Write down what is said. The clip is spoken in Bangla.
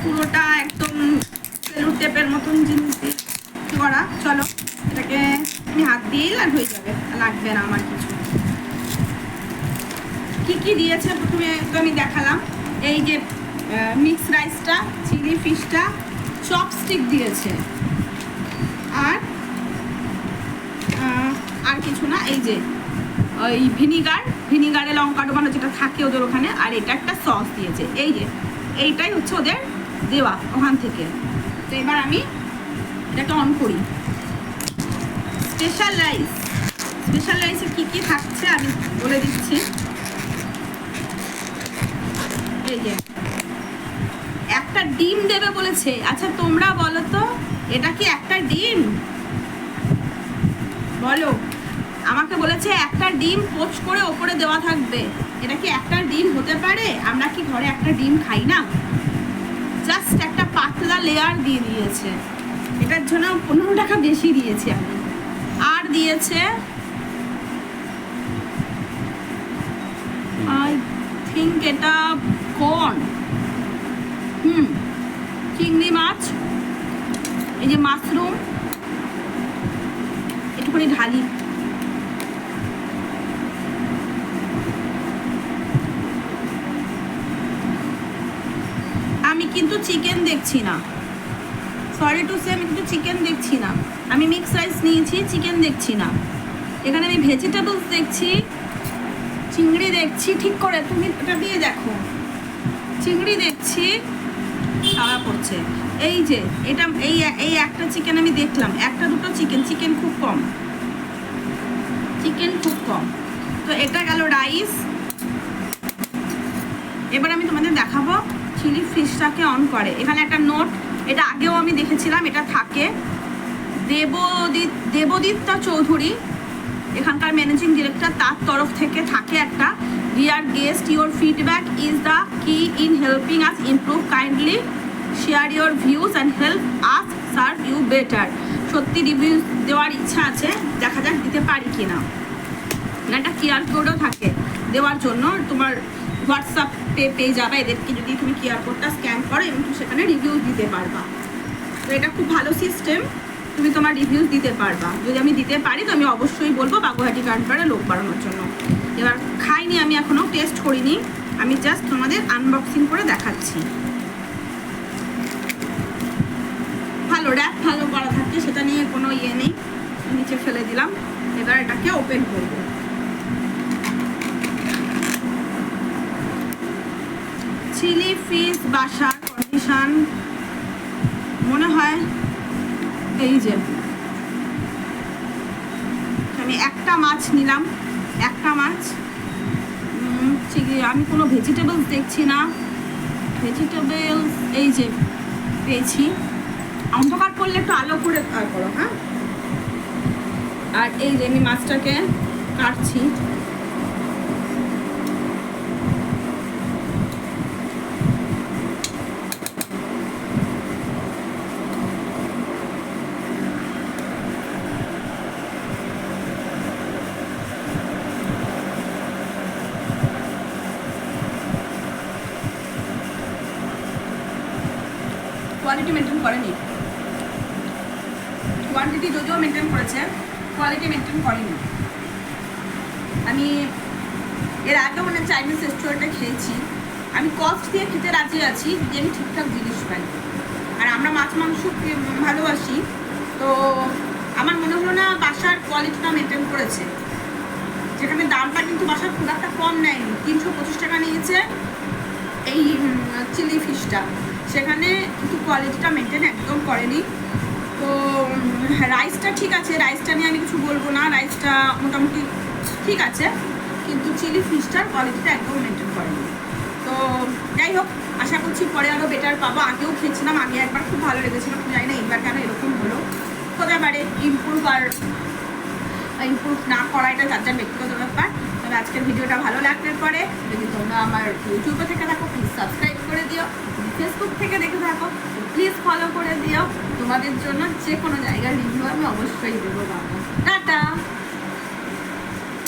পুরোটা একদম সেলু টেপের মতন জিনিস করা। চলো এটাকে আমি হাত দিয়েই হয়ে যাবে, লাগবে না আমার কিছু। কি কি দিয়েছে প্রথমে তো আমি দেখালাম, এই যে মিক্স রাইসটা, চিলি ফিশটা, চপস্টিক দিয়েছে, আর আর কিছু না, এই যে ওই ভিনিগারে লঙ্কা ডোবানো যেটা থাকে ওদের ওখানে, আর এটা একটা সস দিয়েছে। এই যে এইটাই হচ্ছে ওদের দেওয়া ওখান থেকে। তো এবার আমি এটাকে অন করি। স্পেশাল রাইসে কি কি থাকছে আমি বলে দিচ্ছি। এই যে একটা ডিম দেবে বলেছে। আচ্ছা তোমরা বলো তো, এটা কি একটা ডিম? বলো, আমাকে বলেছে একটা ডিম পোচ করে ওপরে দেওয়া থাকবে। এটা কি একটা ডিম হতে পারে? আমরা কি ঘরে একটা ডিম খাই না? জাস্ট একটা পাতলা লেয়ার দিয়ে দিয়েছে। এটার জন্য 15 টাকা বেশি দিয়েছি আমি। আর দিয়েছে আই থিঙ্ক এটা কর্ন, চিংড়ি মাছ, এই যে মাশরুম, একটুখানি ঢালি। আমি কিন্তু চিকেন দেখছি না, সরি টু সে, আমি কিন্তু চিকেন দেখছি না। আমি মিক্স রাইস নিয়েছি, চিকেন দেখছি না। এখানে আমি ভেজিটেবলস দেখছি, চিংড়ি দেখছি। ঠিক করে তুমি এটা দিয়ে দেখো, চিংড়ি দেখছি, খাওয়া পড়ছে। এই যে এটা এই একটা চিকেন আমি দেখলাম, একটা দুটো চিকেন খুব কম, তো এটা গেল রাইস। এবার আমি তোমাদের দেখাবো চিলি ফিশটাকে অন করে। এখানে একটা নোট, এটা আগেও আমি দেখেছিলাম, এটা থাকে দেবদীপ্তা চৌধুরী, এখানকার ম্যানেজিং ডিরেক্টর, তার তরফ থেকে থাকে একটা, dear guest, your feedback is the key in helping us improve, kindly share your views and help us serve you better. সত্যি রিভিউ দেওয়ার ইচ্ছা আছে, দেখা যাক দিতে পারি কিনা। একটা কিউআর কোডও থাকে দেওয়ার জন্য, তোমার হোয়াটসঅ্যাপে পেয়ে যাবে এদেরকে, যদি তুমি কিউআর কোডটা স্ক্যান করো এবং তুমি সেখানে রিভিউজ দিতে পারবা। তো এটা খুব ভালো সিস্টেম, তুমি তোমার রিভিউজ দিতে পারবা। যদি আমি দিতে পারি তো আমি অবশ্যই বলবো বাগুহাটি কারণপাড়া লোক বাড়ানোর জন্য। এবার খাইনি আমি, এখনও টেস্ট করিনি, আমি জাস্ট তোমাদের আনবক্সিং করে দেখাচ্ছি। ভালো র্যাপ ভালো করা থাকে, সেটা নিয়ে কোনো ইয়ে নেই, নিচে ফেলে দিলাম। এবার এটাকে ওপেন করবো। চিলি ফিশ বাসার কন্ডিশন মনে হয় এই যে, আমি একটা মাছ নিলাম, একটা মাছ, আমি কোনো ভেজিটেবলস দেখছি না। ভেজিটেবলস এই যে পেয়েছি, অন্ধকার করলে একটু আলো করে করো, হ্যাঁ। আর এই যে আমি মাছটাকে কাটছি, কোয়ালিটি মেনটেন করেনি, কোয়ান্টিটি যদিও মেনটেন করেছে, কোয়ালিটি মেনটেন করেনি। আমি এর আগেও মানে চাইনিজ রেস্টুরেন্টে খেয়েছি, আমি কস্ট দিয়ে খেতে রাজি আছি যে আমি ঠিকঠাক জিনিস পাই। আর আমরা মাছ মাংস ভালোবাসি, তো আমার মনে হলো না বাসার কোয়ালিটিটা মেনটেন করেছে। যেখানে দামটা কিন্তু বাসার খুব একটা কম নেয়নি, 325 টাকা নিয়েছে এই চিলি ফিশটা, সেখানে কিন্তু কোয়ালিটিটা মেনটেন একদম করেনি। তো রাইসটা ঠিক আছে, রাইসটা নিয়ে আমি কিছু বলবো না, রাইসটা মোটামুটি ঠিক আছে, কিন্তু চিলি ফিশটার কোয়ালিটিটা একদম মেনটেন করেনি। তো যাই হোক, আশা করছি পরে আরও বেটার পাবো। আগেও খেয়েছিলাম, আগে একবার খুব ভালো লেগেছিলো, জানি না এইবার কেন এরকম হলো। হতে পারে ইমপ্রুভ না করা, এটা যার যার ব্যক্তিগত ব্যাপার। তবে আজকের ভিডিওটা ভালো লাগলে পরে যদি তোমরা আমার ইউটিউবে থেকে থাকো প্লিজ সাবস্ক্রাইব করে দিও, ফেসবুক থেকে দেখে থাকো প্লিজ ফলো করে দিও। তোমাদের জন্য যে কোনো জায়গার রিভিউ আমি অবশ্যই দেবো। টাটা।